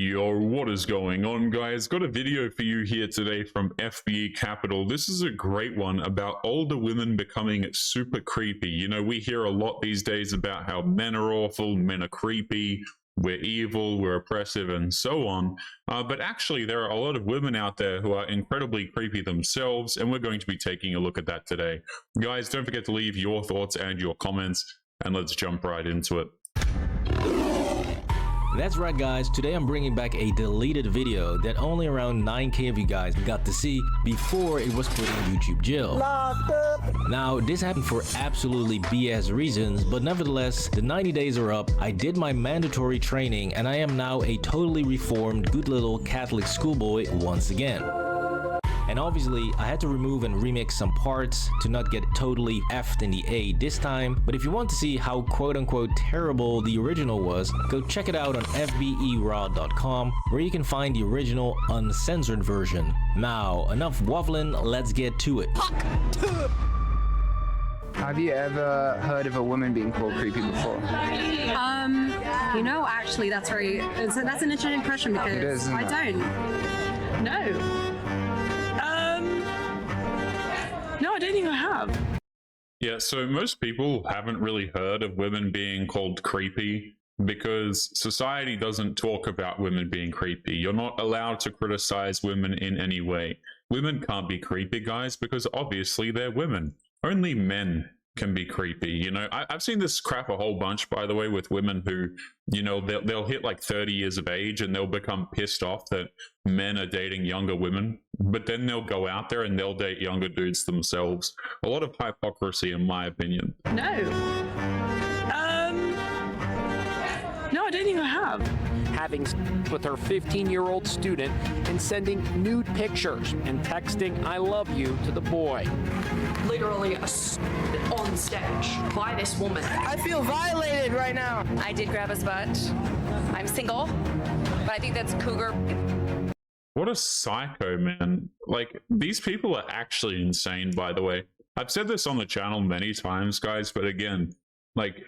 Yo, what is going on, guys? Got a video for you here today from FBE Capital. This is a great one about older women becoming super creepy. You know, we hear a lot these days about how men are awful, men are creepy, we're evil, we're oppressive, and so on. But actually, there are a lot of women out there who are incredibly creepy themselves, and we're going to be taking a look at that today. Guys, don't forget to leave your thoughts and your comments, and let's jump right into it. That's right, guys. Today I'm bringing back a deleted video that only around 9K of you guys got to see before it was put in YouTube jail. Now, this happened for absolutely BS reasons, but nevertheless, the 90 days are up. I did my mandatory training, and I am now a totally reformed, good little Catholic schoolboy once again. And obviously, I had to remove and remix some parts to not get totally effed in the A this time. But if you want to see how quote-unquote terrible the original was, go check it out on fberaw.com, where you can find the original uncensored version. Now, enough waffling, let's get to it. Have you ever heard of a woman being called creepy before? You know, actually, that's an interesting question because I don't. No. No, I don't think I have. Yeah, so most people haven't really heard of women being called creepy because society doesn't talk about women being creepy. You're not allowed to criticize women in any way. Women can't be creepy, guys, because obviously they're women. Only men can be creepy. You know, I've seen this crap a whole bunch, by the way, with women who, you know, they'll hit like 30 years of age and they'll become pissed off that men are dating younger women, but then they'll go out there and they'll date younger dudes themselves. A lot of hypocrisy, in my opinion. No. No, I don't think I have. Having with her 15-year-old student and sending nude pictures and texting "I love you" to the boy. Literally on stage by this woman. I feel violated right now. I did grab his butt. I'm single, but I think that's cougar. What a psycho, man. Like, these people are actually insane, by the way. I've said this on the channel many times, guys, but again, like,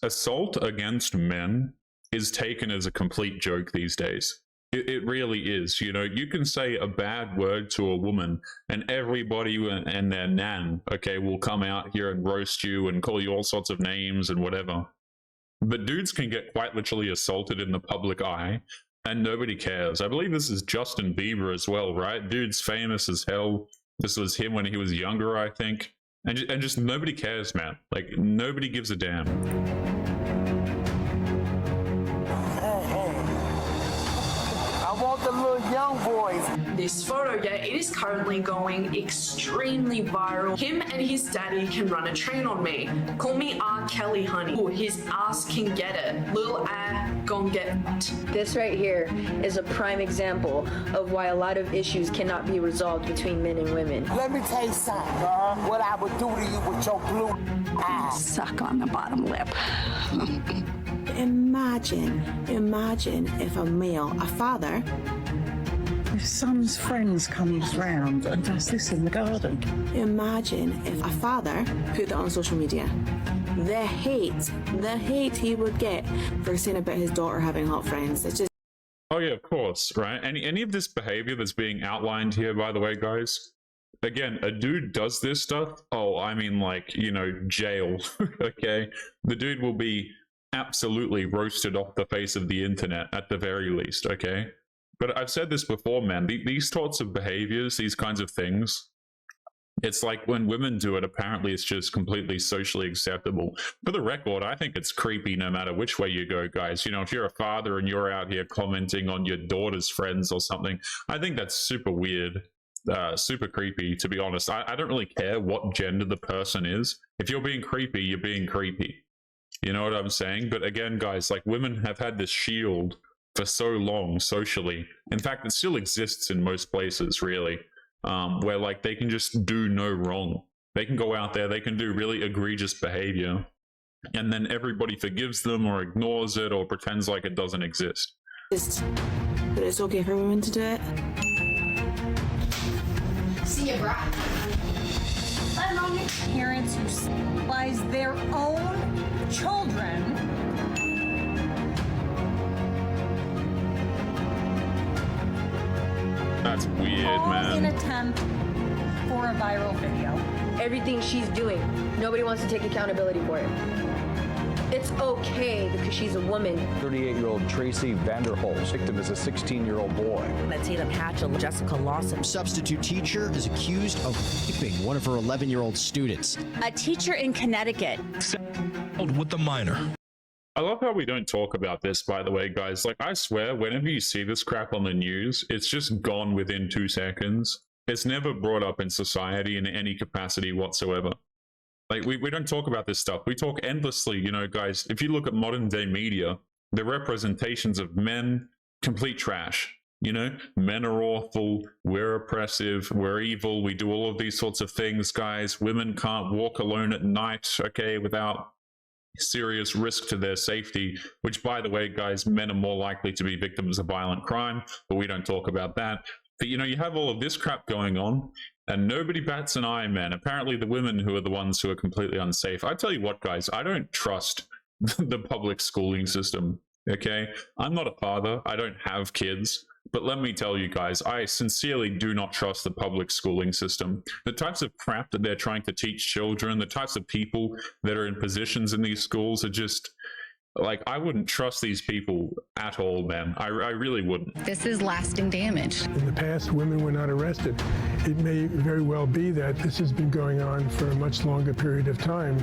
assault against men is taken as a complete joke these days. It really is. You know, you can say a bad word to a woman and everybody and their nan, okay, will come out here and roast you and call you all sorts of names and whatever. But dudes can get quite literally assaulted in the public eye and nobody cares. I believe this is Justin Bieber as well, right? Dude's famous as hell. This was him when he was younger, I think. And just nobody cares, man. Like, nobody gives a damn. The little young boys. This photo, yeah, it is currently going extremely viral. Him and his daddy can run a train on me. Call me R. Kelly, honey. Ooh, his ass can get it. Lil gon' get it. This right here is a prime example of why a lot of issues cannot be resolved between men and women. Let me tell you something. What I would do to you with your blue eyes. Suck on the bottom lip. Imagine if a male, a father, if son's friends comes round and does this in the garden. Imagine if a father put that on social media. The hate he would get for saying about his daughter having hot friends. It's just... Oh yeah, of course, right? Any of this behavior that's being outlined here, by the way, guys, again, a dude does this stuff, oh, I mean, like, you know, jail, okay? The dude will be absolutely roasted off the face of the internet at the very least, okay? But I've said this before, man, these sorts of behaviors, these kinds of things, it's like when women do it, apparently it's just completely socially acceptable. For the record, I think it's creepy no matter which way you go, guys. You know, if you're a father and you're out here commenting on your daughter's friends or something, I think that's super weird, super creepy, to be honest. I don't really care what gender the person is. If you're being creepy, you're being creepy. You know what I'm saying? But again, guys, like, women have had this shield for so long socially. In fact, it still exists in most places, really, where, like, they can just do no wrong. They can go out there, they can do really egregious behavior, and then everybody forgives them or ignores it or pretends like it doesn't exist. But it's okay for women to do it. See ya, brah. Let alone parents who despise their own children That's weird, all man. in attempt for a viral video. Everything she's doing, nobody wants to take accountability for it. It's okay because she's a woman. 38-year-old Tracy Vanderholt, victim is a 16-year-old boy. Tatum Hatchell, Jessica Lawson. Substitute teacher is accused of raping one of her 11-year-old students. A teacher in Connecticut. With the minor. I love how we don't talk about this, by the way, guys. Like, I swear, whenever you see this crap on the news, it's just gone within 2 seconds. It's never brought up in society in any capacity whatsoever. Like, we don't talk about this stuff. We talk endlessly, you know, guys. If you look at modern day media, the representations of men, complete trash. You know, men are awful, we're oppressive, we're evil, we do all of these sorts of things, guys. Women can't walk alone at night, okay, without serious risk to their safety, which, by the way, guys, men are more likely to be victims of violent crime, but we don't talk about that. But, you know, you have all of this crap going on, and nobody bats an eye, man. Apparently the women who are the ones who are completely unsafe. I tell you what, guys, I don't trust the public schooling system, okay? I'm not a father. I don't have kids. But let me tell you guys, I sincerely do not trust the public schooling system. The types of crap that they're trying to teach children, the types of people that are in positions in these schools are just... like, I wouldn't trust these people at all, man. I really wouldn't. This is lasting damage. In the past, women were not arrested. It may very well be that this has been going on for a much longer period of time.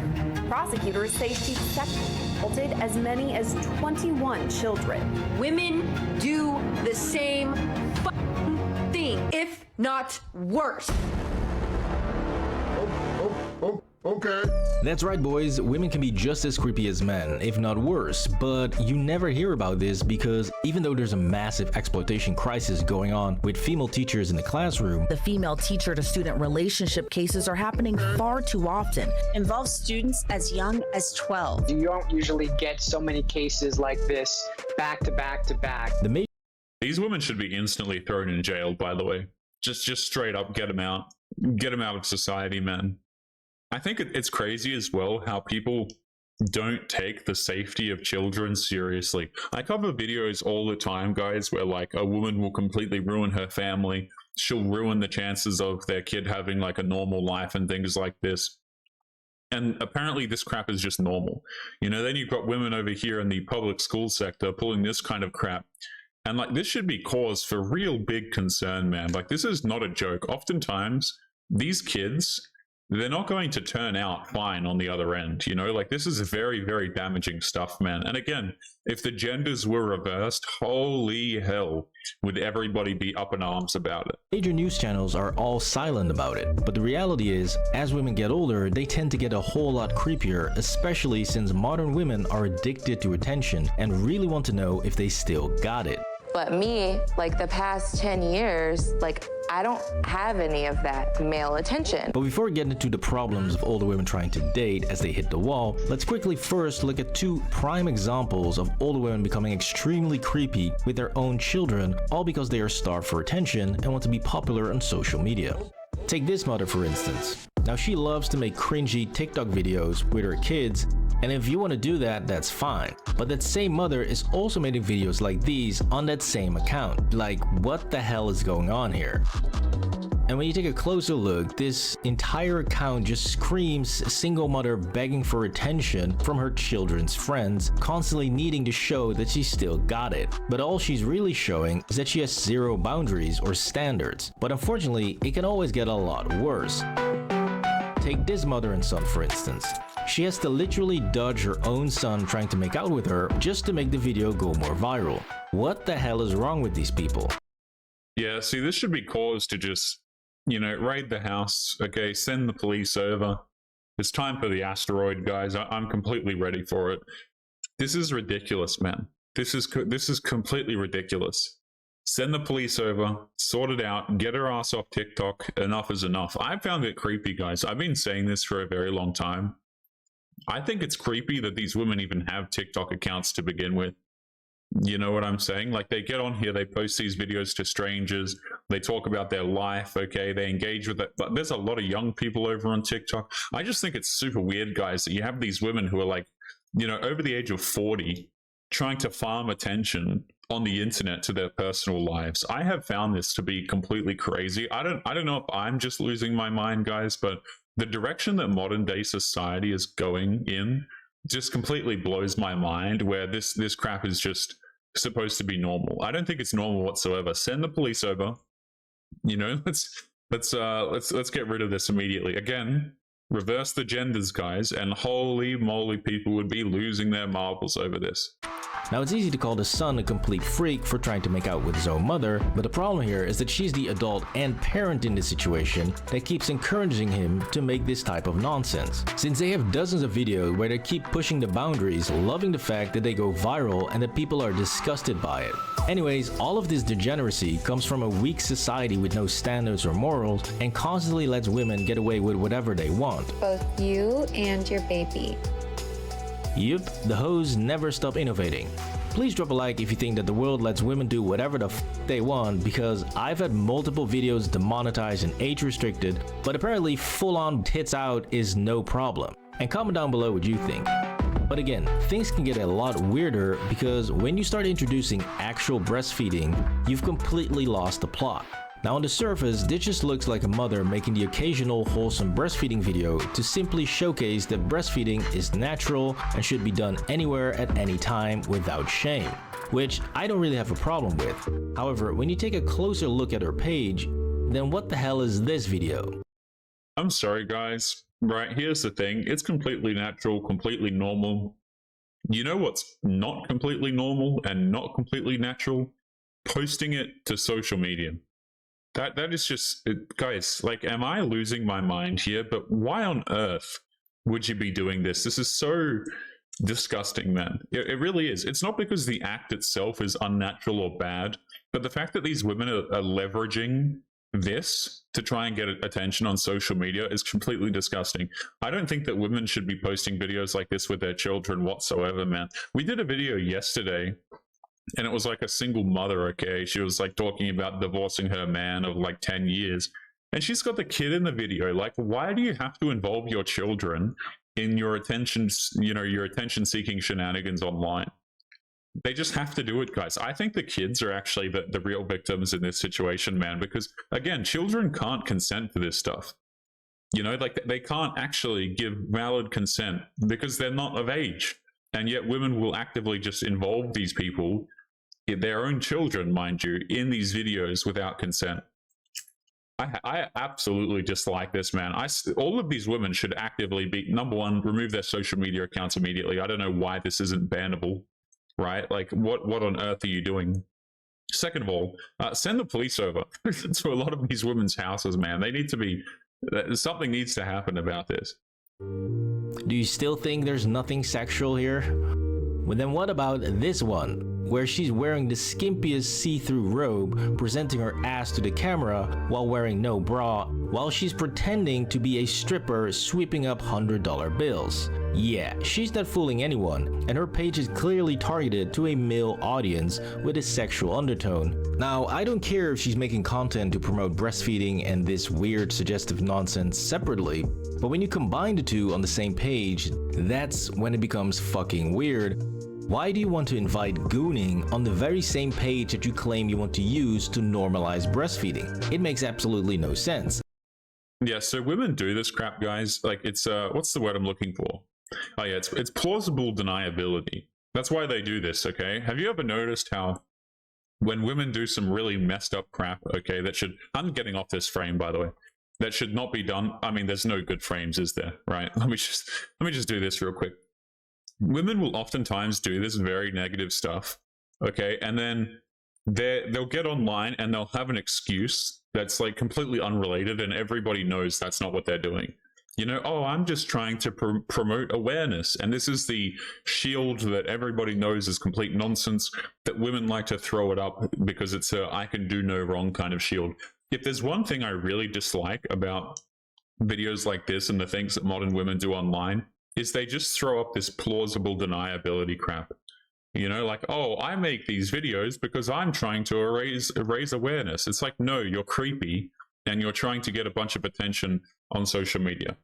Prosecutors say she assaulted as many as 21 children. Women do the same thing, if not worse. Okay. That's right, boys. Women can be just as creepy as men, if not worse. But you never hear about this because even though there's a massive exploitation crisis going on with female teachers in the classroom, the female teacher-to-student relationship cases are happening far too often. Involves students as young as 12. You don't usually get so many cases like this back to back to back. These women should be instantly thrown in jail, by the way. Just straight up get them out. Get them out of society, man. I think it's crazy as well how people don't take the safety of children seriously. I cover videos all the time, guys, where like a woman will completely ruin her family. She'll ruin the chances of their kid having like a normal life and things like this. And apparently this crap is just normal. You know, then you've got women over here in the public school sector pulling this kind of crap. And like, this should be cause for real big concern, man. Like, this is not a joke. Oftentimes, these kids... they're not going to turn out fine on the other end, you know? Like, this is very, very damaging stuff, man. And again, if the genders were reversed, holy hell, would everybody be up in arms about it. Major news channels are all silent about it. But the reality is, as women get older, they tend to get a whole lot creepier, especially since modern women are addicted to attention and really want to know if they still got it. But me, like the past 10 years, like I don't have any of that male attention. But before we get into the problems of older women trying to date as they hit the wall, let's quickly first look at 2 prime examples of older women becoming extremely creepy with their own children, all because they are starved for attention and want to be popular on social media. Take this mother for instance. Now she loves to make cringy TikTok videos with her kids, and if you want to do that, that's fine. But that same mother is also making videos like these on that same account. Like, what the hell is going on here? And when you take a closer look, this entire account just screams single mother begging for attention from her children's friends, constantly needing to show that she still got it. But all she's really showing is that she has zero boundaries or standards. But unfortunately, it can always get a lot worse. Take this mother and son for instance. She has to literally dodge her own son trying to make out with her just to make the video go more viral. What the hell is wrong with these people? Yeah, see, this should be cause to just, you know, raid the house, okay, send the police over. It's time for the asteroid, guys. I'm completely ready for it. This is ridiculous, man. This is completely ridiculous. Send the police over, sort it out, get her ass off TikTok. Enough is enough. I found it creepy, guys. I've been saying this for a very long time. I think it's creepy that these women even have TikTok accounts to begin with. You know what I'm saying? Like, they get on here, they post these videos to strangers, they talk about their life, okay, they engage with it. But there's a lot of young people over on TikTok. I just think it's super weird, guys, that you have these women who are like, you know, over the age of 40, trying to farm attention on the internet to their personal lives. I have found this to be completely crazy. I don't know if I'm just losing my mind, guys, but the direction that modern day society is going in just completely blows my mind, where this crap is just supposed to be normal. I don't think it's normal whatsoever. Send the police over. You know, let's get rid of this immediately. Again, reverse the genders, guys, and holy moly, people would be losing their marbles over this. Now, it's easy to call the son a complete freak for trying to make out with his own mother, but the problem here is that she's the adult and parent in this situation that keeps encouraging him to make this type of nonsense. Since they have dozens of videos where they keep pushing the boundaries, loving the fact that they go viral and that people are disgusted by it. Anyways, all of this degeneracy comes from a weak society with no standards or morals and constantly lets women get away with whatever they want. Both you and your baby. Yup, the hoes never stop innovating. Please drop a like if you think that the world lets women do whatever the f they want, because I've had multiple videos demonetized and age restricted, but apparently full-on tits out is no problem. And comment down below what you think. But again, things can get a lot weirder because when you start introducing actual breastfeeding, you've completely lost the plot. Now on the surface, this just looks like a mother making the occasional wholesome breastfeeding video to simply showcase that breastfeeding is natural and should be done anywhere at any time without shame, which I don't really have a problem with. However, when you take a closer look at her page, then what the hell is this video? I'm sorry, guys. Right, here's the thing. It's completely natural, completely normal. You know what's not completely normal and not completely natural? Posting it to social media. That is just, guys, like, am I losing my mind here? But why on earth would you be doing this? This is so disgusting, man. It really is. It's not because the act itself is unnatural or bad, but the fact that these women are leveraging this to try and get attention on social media is completely disgusting. I don't think that women should be posting videos like this with their children whatsoever, man. We did a video yesterday, and it was like a single mother, okay? She was like talking about divorcing her man of like 10 years. And she's got the kid in the video. Like, why do you have to involve your children in your attention, your attention-seeking shenanigans online? They just have to do it, guys. I think the kids are actually the real victims in this situation, man, because, again, children can't consent to this stuff. You know, like, they can't actually give valid consent because they're not of age. And yet women will actively just involve these people, their own children, mind you, in these videos without consent. I absolutely dislike this, man. All of these women should actively be, number one, remove their social media accounts immediately. I don't know why this isn't bannable, right? Like, what on earth are you doing? Second of all, send the police over to a lot of these women's houses, man. They need to be, something needs to happen about this. Do you still think there's nothing sexual here? Well, then what about this one, where she's wearing the skimpiest see-through robe, presenting her ass to the camera while wearing no bra, while she's pretending to be a stripper sweeping up $100 bills? Yeah, she's not fooling anyone, and her page is clearly targeted to a male audience with a sexual undertone. Now, I don't care if she's making content to promote breastfeeding and this weird suggestive nonsense separately, but when you combine the two on the same page, that's when it becomes fucking weird. Why do you want to invite gooning on the very same page that you claim you want to use to normalize breastfeeding? It makes absolutely no sense. Yeah, so women do this crap, guys. Like, it's what's the word I'm looking for? Oh yeah, it's plausible deniability. That's why they do this, okay? Have you ever noticed how when women do some really messed up crap, okay, that should, I'm getting off this frame, by the way, that should not be done. I mean, there's no good frames, is there? Right? Let me just do this real quick. Women will oftentimes do this very negative stuff, okay, and then they'll get online and they'll have an excuse that's like completely unrelated, and everybody knows that's not what they're doing. You know, oh, I'm just trying to promote awareness, and this is the shield that everybody knows is complete nonsense, that women like to throw it up because it's a I can do no wrong kind of shield. If there's one thing I really dislike about videos like this and the things that modern women do online, is they just throw up this plausible deniability crap. You know, like, oh, I make these videos because I'm trying to raise awareness. It's like, no, you're creepy and you're trying to get a bunch of attention on social media.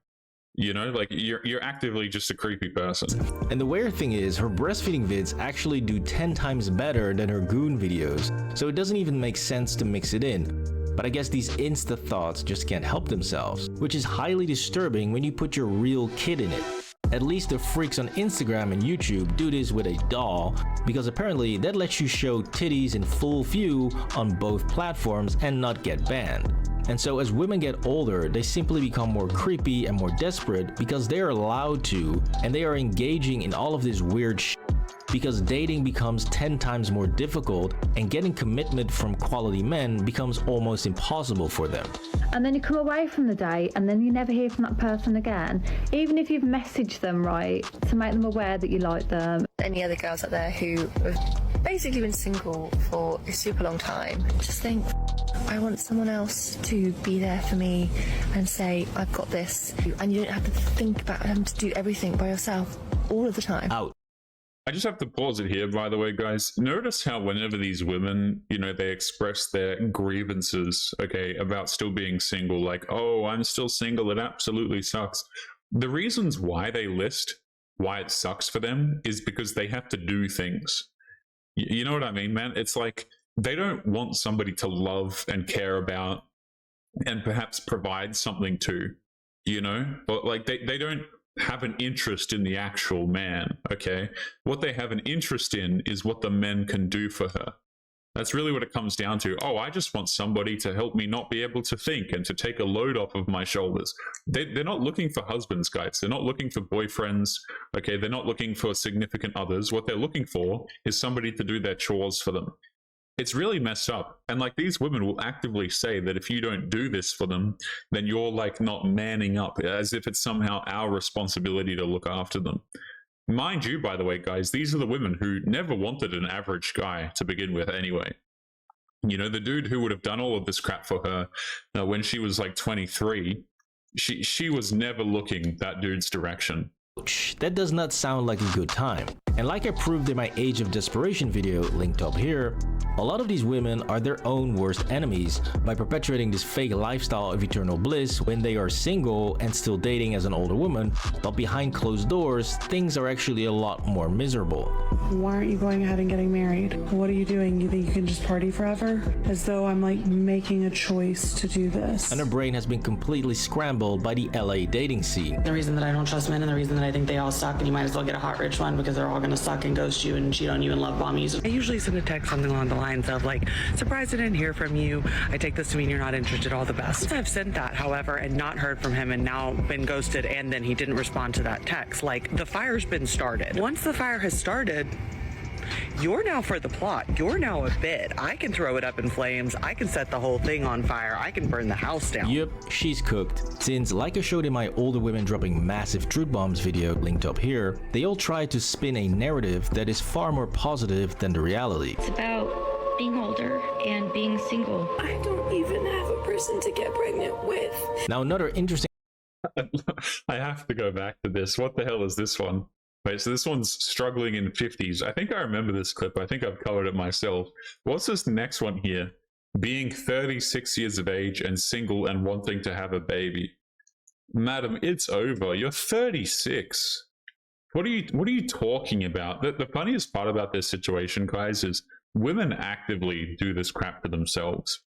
You know, like you're actively just a creepy person. And the weird thing is, her breastfeeding vids actually do 10 times better than her goon videos, so it doesn't even make sense to mix it in. But I guess these Insta thoughts just can't help themselves, which is highly disturbing when you put your real kid in it. At least the freaks on Instagram and YouTube do this with a doll, because apparently that lets you show titties in full view on both platforms and not get banned. And so as women get older, they simply become more creepy and more desperate because they are allowed to, and they are engaging in all of this weird shit, because dating becomes 10 times more difficult and getting commitment from quality men becomes almost impossible for them. And then you come away from the date and then you never hear from that person again, even if you've messaged them right to make them aware that you like them. Any other girls out there who have basically been single for a super long time, just think, I want someone else to be there for me and say, I've got this, and you don't have to think about having to do everything by yourself all of the time. Out. I just have to pause it here, by the way, guys. Notice how whenever these women, you know, they express their grievances, okay, about still being single, like, oh, I'm still single, it absolutely sucks. The reasons why they list why it sucks for them is because they have to do things. You know what I mean, man? It's like they don't want somebody to love and care about and perhaps provide something to, you know? But like they don't have an interest in the actual man, okay? What they have an interest in is what the men can do for her. That's really what it comes down to. Oh, I just want somebody to help me not be able to think and to take a load off of my shoulders. They're not looking for husbands, guys. They're not looking for boyfriends, okay? They're not looking for significant others. What they're looking for is somebody to do their chores for them. It's really messed up. And like these women will actively say that if you don't do this for them, then you're like not manning up, as if it's somehow our responsibility to look after them. Mind you, by the way, guys, these are the women who never wanted an average guy to begin with anyway. You know, the dude who would have done all of this crap for her when she was like 23, she was never looking that dude's direction. That does not sound like a good time. And like I proved in my Age of Desperation video linked up here, a lot of these women are their own worst enemies by perpetuating this fake lifestyle of eternal bliss when they are single and still dating as an older woman, but behind closed doors, things are actually a lot more miserable. Why aren't you going ahead and getting married? What are you doing? You think you can just party forever? As though I'm like making a choice to do this. And her brain has been completely scrambled by the LA dating scene. The reason that I don't trust men and the reason that I think they all suck and you might as well get a hot rich one because they're all gonna suck and ghost you and cheat on you and love bomb you. I usually send a text something along the lines of like, surprised I didn't hear from you. I take this to mean you're not interested, all the best. I've sent that, however, and not heard from him and now been ghosted and then he didn't respond to that text. Like, the fire's been started. Once the fire has started, you're now for the plot. You're now a bit. I can throw it up in flames. I can set the whole thing on fire. I can burn the house down. Yep, she's cooked. Since, like I showed in my older women dropping massive truth bombs video linked up here, they all try to spin a narrative that is far more positive than the reality. It's about being older and being single. I don't even have a person to get pregnant with. Now another interesting... I have to go back to this. What the hell is this one? Wait, so this one's struggling in 50s. I think I remember this clip. I think I've covered it myself. What's this next one here? Being 36 years of age and single and wanting to have a baby. Madam, it's over. You're 36. What are you talking about? The funniest part about this situation, guys, is women actively do this crap to themselves.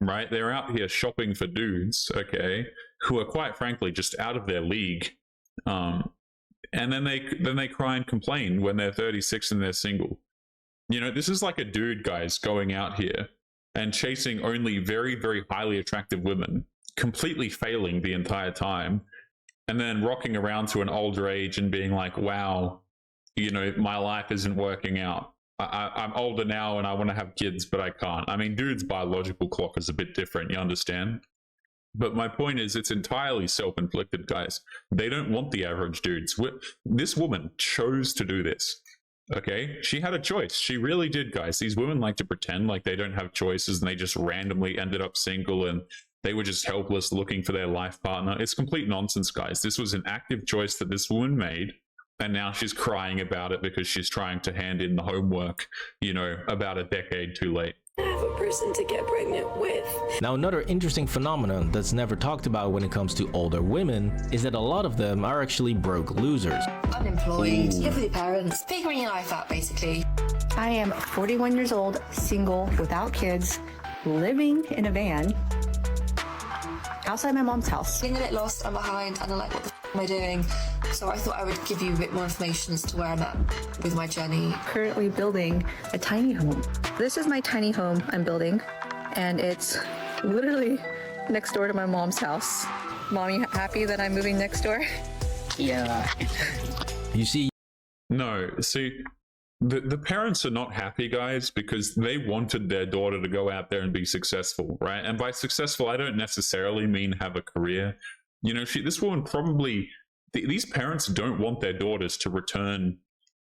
Right? They're out here shopping for dudes, okay, who are quite frankly just out of their league. And then they cry and complain when they're 36 and they're single. You know, this is like a dude, guys, going out here and chasing only very, very highly attractive women, completely failing the entire time, and then rocking around to an older age and being like, wow, you know, my life isn't working out. I'm older now and I want to have kids, but I can't. I mean, dude's biological clock is a bit different, you understand? But my point is, it's entirely self-inflicted, guys. They don't want the average dudes. This woman chose to do this, okay? She had a choice. She really did, guys. These women like to pretend like they don't have choices and they just randomly ended up single and they were just helpless looking for their life partner. It's complete nonsense, guys. This was an active choice that this woman made, and now she's crying about it because she's trying to hand in the homework, you know, about a decade too late. have a person to get pregnant with. Now, another interesting phenomenon that's never talked about when it comes to older women is that a lot of them are actually broke losers. Unemployed, live with your parents, figuring your life out basically. I am 41 years old, single, without kids, living in a van outside my mom's house. Feeling a bit lost, I'm behind, and I'm like, what the am I doing? So I thought I would give you a bit more information as to where I'm at with my journey. Currently building a tiny home. This is my tiny home I'm building, and it's literally next door to my mom's house. Mom, you happy that I'm moving next door? Yeah. You see? No, see, the parents are not happy, guys, because they wanted their daughter to go out there and be successful, right? And by successful, I don't necessarily mean have a career. You know, this woman probably, these parents don't want their daughters to return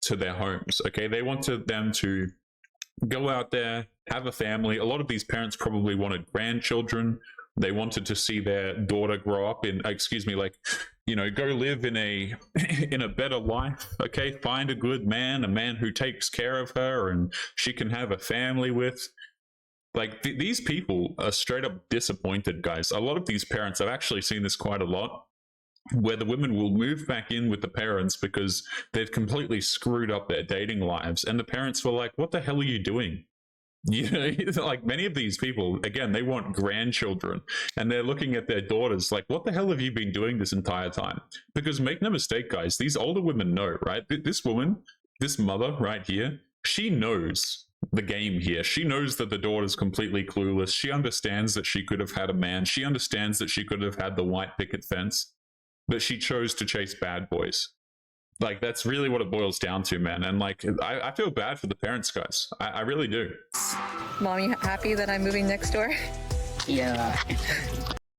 to their homes, okay? They wanted them to go out there, have a family. A lot of these parents probably wanted grandchildren. They wanted to see their daughter grow up in, excuse me, like, you know, go live in a in a better life, okay? Find a good man, a man who takes care of her and she can have a family with. Like, these people are straight up disappointed, guys. A lot of these parents, I've actually seen this quite a lot, where the women will move back in with the parents because they've completely screwed up their dating lives. And the parents were like, what the hell are you doing? You know, like many of these people, again, they want grandchildren and they're looking at their daughters like, what the hell have you been doing this entire time? Because make no mistake, guys, these older women know, right? This woman, this mother right here, she knows the game here. She knows that the daughter's completely clueless. She understands that she could have had a man. She understands that she could have had the white picket fence, but she chose to chase bad boys. Like, that's really what it boils down to, man. And like, I feel bad for the parents, guys. I really do. Mom, you happy that I'm moving next door? Yeah.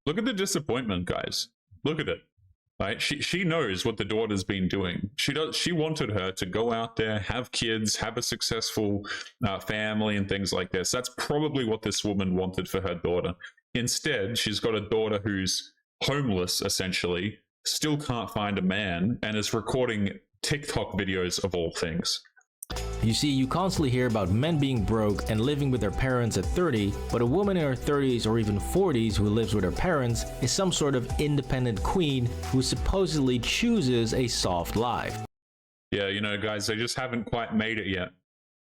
Look at the disappointment, guys. Look at it. Right? She knows what the daughter's been doing. She wanted her to go out there, have kids, have a successful family and things like this. That's probably what this woman wanted for her daughter. Instead, she's got a daughter who's homeless, essentially, still can't find a man, and is recording TikTok videos of all things. You see, you constantly hear about men being broke and living with their parents at 30, but a woman in her 30s or even 40s who lives with her parents is some sort of independent queen who supposedly chooses a soft life. Yeah, you know, guys, they just haven't quite made it yet.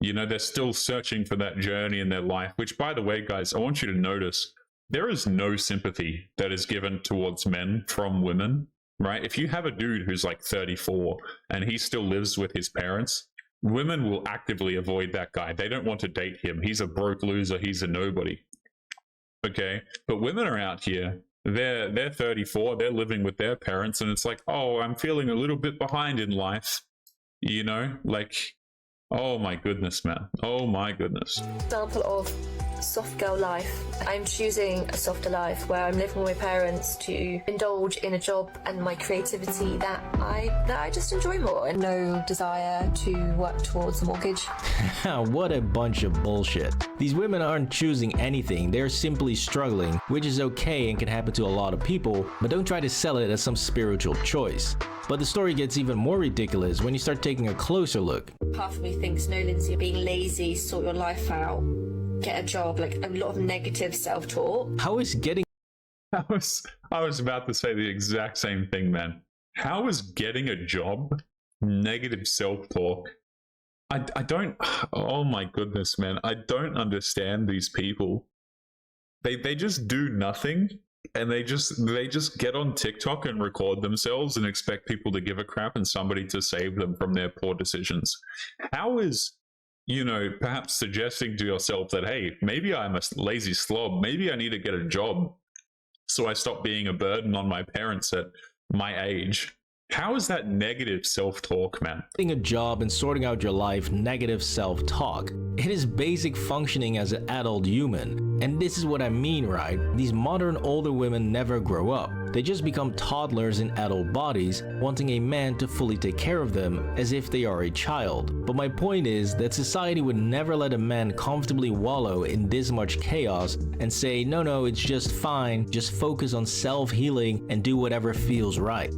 You know, they're still searching for that journey in their life, which, by the way, guys, I want you to notice, there is no sympathy that is given towards men from women. Right? If you have a dude who's like 34 and he still lives with his parents, women will actively avoid that guy. They don't want to date him. He's a broke loser. He's a nobody. Okay? But women are out here. They're 34. They're living with their parents. And it's like, oh, I'm feeling a little bit behind in life. You know? Like, oh my goodness, man. Oh my goodness. Example of soft girl life. I'm choosing a softer life where I'm living with my parents to indulge in a job and my creativity that I just enjoy more, and no desire to work towards a mortgage. What a bunch of bullshit. These women aren't choosing anything, they're simply struggling, which is okay and can happen to a lot of people, but don't try to sell it as some spiritual choice. But the story gets even more ridiculous when you start taking a closer look. Half of me thinks, no, Lindsay, being lazy, sort your life out, get a job, like a lot of negative self-talk. How is getting... I was about to say the exact same thing, man. How is getting a job negative self-talk? I don't... Oh my goodness, man. I don't understand these people. They just do nothing. And they just get on TikTok and record themselves and expect people to give a crap and somebody to save them from their poor decisions. How is, you know, perhaps suggesting to yourself that, hey, maybe I'm a lazy slob, maybe I need to get a job so I stop being a burden on my parents at my age. How is that negative self-talk, man? Getting a job and sorting out your life, negative self-talk. It is basic functioning as an adult human. And this is what I mean, right? These modern older women never grow up. They just become toddlers in adult bodies, wanting a man to fully take care of them as if they are a child. But my point is that society would never let a man comfortably wallow in this much chaos and say, no, it's just fine, just focus on self-healing and do whatever feels right.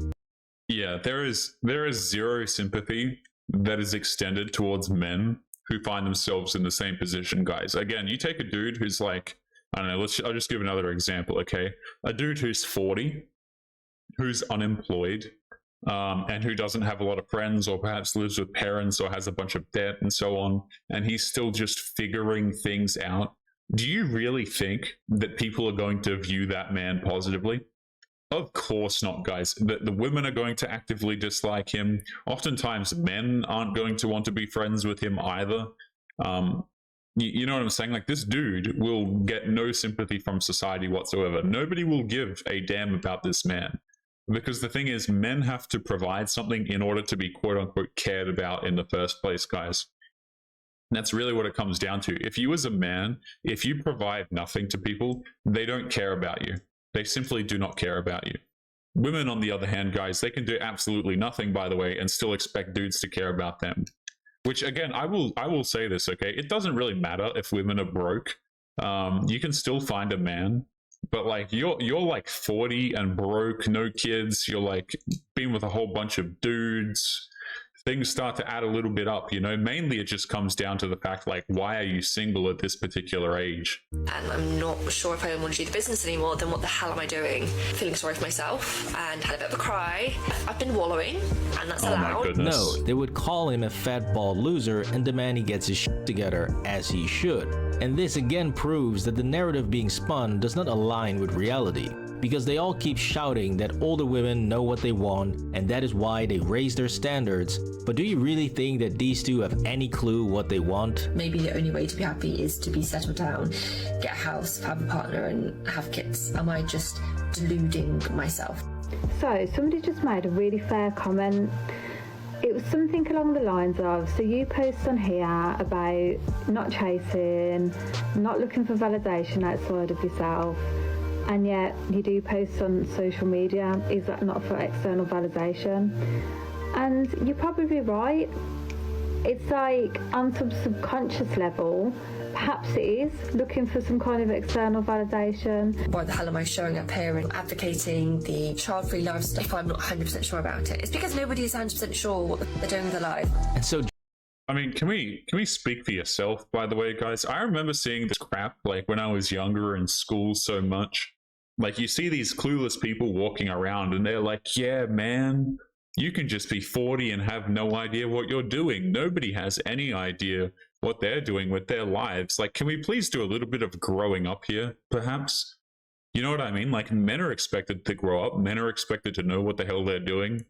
Yeah, there is zero sympathy that is extended towards men who find themselves in the same position, guys. Again, you take a dude who's like, I don't know, I'll just give another example, okay? A dude who's 40, who's unemployed, and who doesn't have a lot of friends, or perhaps lives with parents, or has a bunch of debt and so on, and he's still just figuring things out. Do you really think that people are going to view that man positively? Of course not, guys. The women are going to actively dislike him. Oftentimes, men aren't going to want to be friends with him either. You know what I'm saying? Like, this dude will get no sympathy from society whatsoever. Nobody will give a damn about this man. Because the thing is, men have to provide something in order to be quote-unquote cared about in the first place, guys. And that's really what it comes down to. If you as a man, if you provide nothing to people, they don't care about you. They simply do not care about you. Women, on the other hand, guys, they can do absolutely nothing, by the way, and still expect dudes to care about them. Which, again, I will say this, okay? It doesn't really matter if women are broke. You can still find a man. But like you're like 40 and broke, no kids, you're like been with a whole bunch of dudes, things start to add a little bit up, you know. Mainly it just comes down to the fact, like, why are you single at this particular age? And I'm not sure if I want to do the business anymore, then what the hell am I doing? Feeling sorry for myself and had a bit of a cry. I've been wallowing, and that's allowed. My goodness. No, they would call him a fat bald loser and demand he gets his shit together, as he should. And this again proves that the narrative being spun does not align with reality, because they all keep shouting that older women know what they want and that is why they raise their standards. But do you really think that these two have any clue what they want? Maybe the only way to be happy is to be settled down, get a house, have a partner and have kids. Am I just deluding myself? So somebody just made a really fair comment. It was something along the lines of, so you post on here about not chasing, not looking for validation outside of yourself, and yet you do post on social media. Is that not for external validation? And you're probably right. It's like on some subconscious level, perhaps it is looking for some kind of external validation. Why the hell am I showing up here and advocating the child-free lifestyle if I'm not 100% sure about it? It's because nobody is 100% sure what they're doing with their life. And so, I mean, can we speak for yourself, by the way, guys? I remember seeing this crap, like, when I was younger in school so much. Like, you see these clueless people walking around and they're like, yeah, man, you can just be 40 and have no idea what you're doing. Nobody has any idea what they're doing with their lives. Like, can we please do a little bit of growing up here, perhaps? You know what I mean? Like, men are expected to grow up. Men are expected to know what the hell they're doing,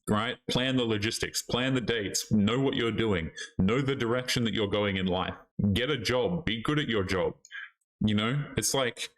right? Plan the logistics, plan the dates, know what you're doing, know the direction that you're going in life, get a job, be good at your job. You know, it's like,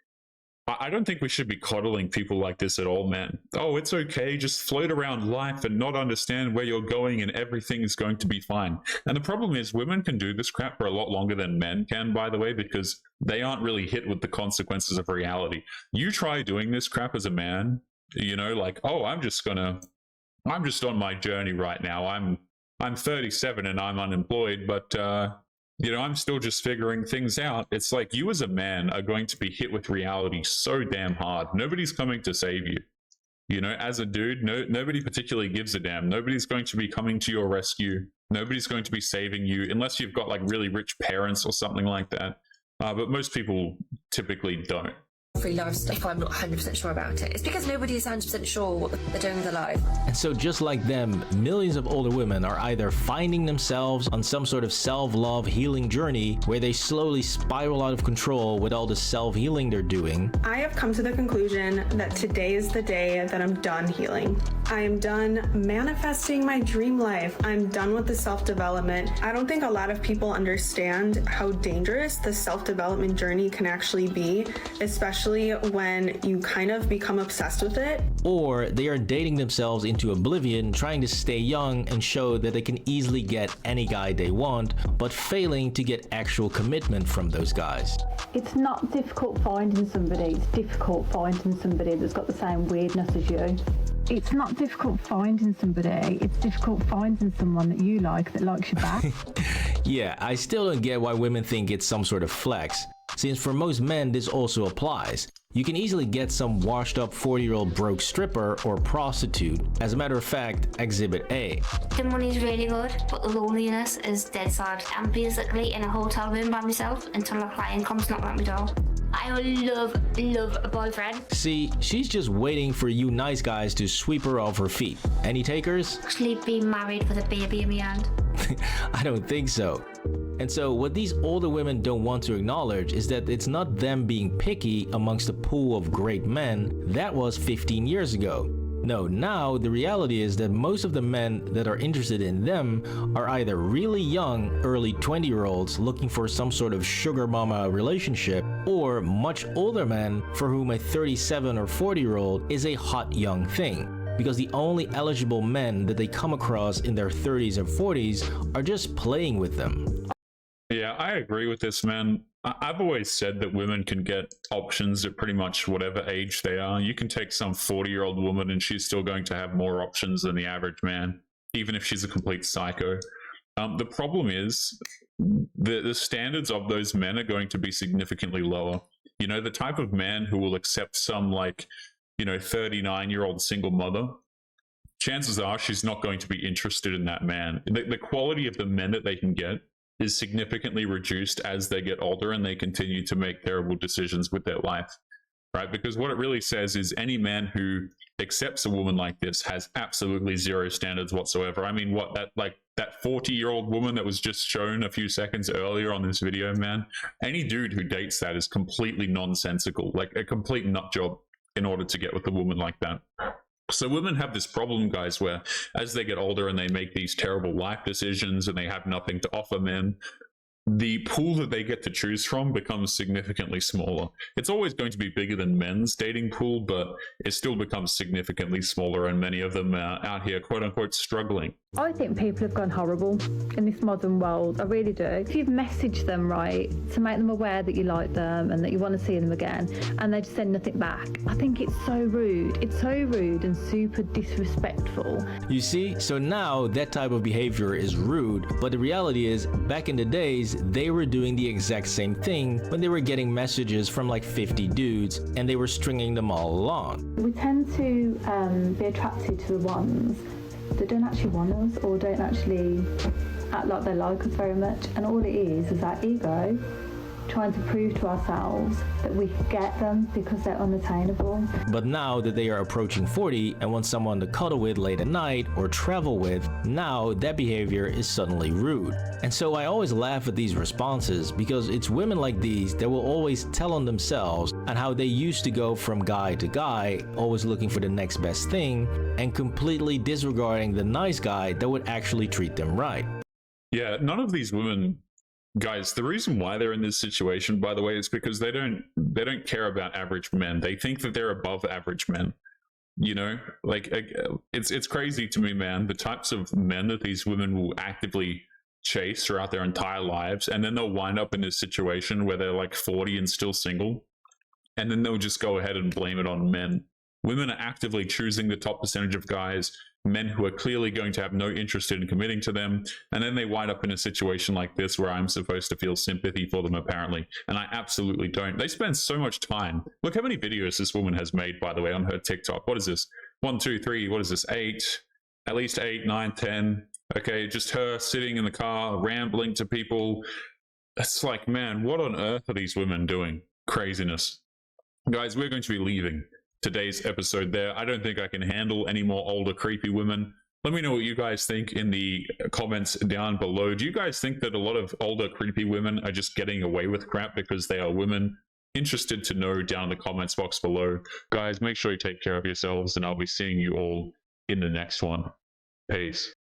I don't think we should be coddling people like this at all, man. Oh, it's okay. Just float around life and not understand where you're going and everything is going to be fine. And the problem is women can do this crap for a lot longer than men can, by the way, because they aren't really hit with the consequences of reality. You try doing this crap as a man, you know, like, oh, I'm just on my journey right now. I'm 37 and I'm unemployed, but, you know, I'm still just figuring things out. It's like you as a man are going to be hit with reality so damn hard. Nobody's coming to save you. You know, as a dude, nobody particularly gives a damn. Nobody's going to be coming to your rescue. Nobody's going to be saving you unless you've got like really rich parents or something like that. But most people typically don't. Free lifestyle if I'm not 100% sure about it. It's because nobody is 100% sure what they're doing with their life. And so just like them, millions of older women are either finding themselves on some sort of self-love healing journey where they slowly spiral out of control with all the self-healing they're doing. I have come to the conclusion that today is the day that I'm done healing. I am done manifesting my dream life. I'm done with the self-development. I don't think a lot of people understand how dangerous the self-development journey can actually be, especially when you kind of become obsessed with it. Or they are dating themselves into oblivion, trying to stay young and show that they can easily get any guy they want, but failing to get actual commitment from those guys. It's not difficult finding somebody, it's difficult finding somebody that's got the same weirdness as you. It's not difficult finding somebody, it's difficult finding someone that you like that likes you back. Yeah, I still don't get why women think it's some sort of flex, since for most men this also applies. You can easily get some washed up 40-year-old broke stripper or prostitute. As a matter of fact, Exhibit A. The money's really good, but the loneliness is dead sad. I'm basically in a hotel room by myself until a client comes knocking at my door. I would love a boyfriend. See, she's just waiting for you nice guys to sweep her off her feet. Any takers? Actually be married with a baby in my hand. I don't think so. And so what these older women don't want to acknowledge is that it's not them being picky amongst a pool of great men. That was 15 years ago. No, now the reality is that most of the men that are interested in them are either really young, early 20-year-olds looking for some sort of sugar mama relationship, or much older men for whom a 37 or 40-year-old is a hot young thing. Because the only eligible men that they come across in their 30s and 40s are just playing with them. Yeah, I agree with this, man. I've always said that women can get options at pretty much whatever age they are. You can take some 40-year-old woman and she's still going to have more options than the average man, even if she's a complete psycho. The problem is the standards of those men are going to be significantly lower. You know, the type of man who will accept some, like, you know, 39-year-old single mother, chances are she's not going to be interested in that man. The quality of the men that they can get is significantly reduced as they get older and they continue to make terrible decisions with their life, right? Because what it really says is any man who accepts a woman like this has absolutely zero standards whatsoever. I mean, what, that 40-year-old woman that was just shown a few seconds earlier on this video, man, any dude who dates that is completely nonsensical, like a complete nut job in order to get with a woman like that. So women have this problem, guys, where as they get older and they make these terrible life decisions and they have nothing to offer men, the pool that they get to choose from becomes significantly smaller. It's always going to be bigger than men's dating pool, but it still becomes significantly smaller, and many of them are out here, quote unquote, struggling. I think people have gone horrible in this modern world. I really do. If you've messaged them right to make them aware that you like them and that you want to see them again, and they just send nothing back, I think it's so rude. It's so rude and super disrespectful. You see, so now that type of behavior is rude, but the reality is, back in the days, they were doing the exact same thing when they were getting messages from like 50 dudes and they were stringing them all along. We tend to be attracted to the ones that don't actually want us or don't actually act like they like us very much, and all it is our ego trying to prove to ourselves that we can get them because they're unattainable. But now that they are approaching 40 and want someone to cuddle with late at night or travel with, now that behavior is suddenly rude. And so I always laugh at these responses because it's women like these that will always tell on themselves and how they used to go from guy to guy, always looking for the next best thing and completely disregarding the nice guy that would actually treat them right. Yeah, none of these women, guys, the reason why they're in this situation, by the way, is because they don't care about average men. They think that they're above average men. You know, like, it's crazy to me, man, the types of men that these women will actively chase throughout their entire lives, and then they'll wind up in this situation where they're like 40 and still single, and then they'll just go ahead and blame it on men. Women are actively choosing the top percentage of guys, men who are clearly going to have no interest in committing to them, and then they wind up in a situation like this where I'm supposed to feel sympathy for them, apparently, and I absolutely don't. They spend so much time. Look how many videos this woman has made, by the way, on her TikTok. What is this? 1, 2, 3, what is this? 8, at least 8, 9, 10. Okay, just her sitting in the car, rambling to people. It's like, man, what on earth are these women doing? Craziness. Guys, we're going to be leaving today's episode there. I don't think I can handle any more older creepy women. Let me know what you guys think in the comments down below. Do you guys think that a lot of older creepy women are just getting away with crap because they are women? Interested to know down in the comments box below. Guys, make sure you take care of yourselves, and I'll be seeing you all in the next one. Peace.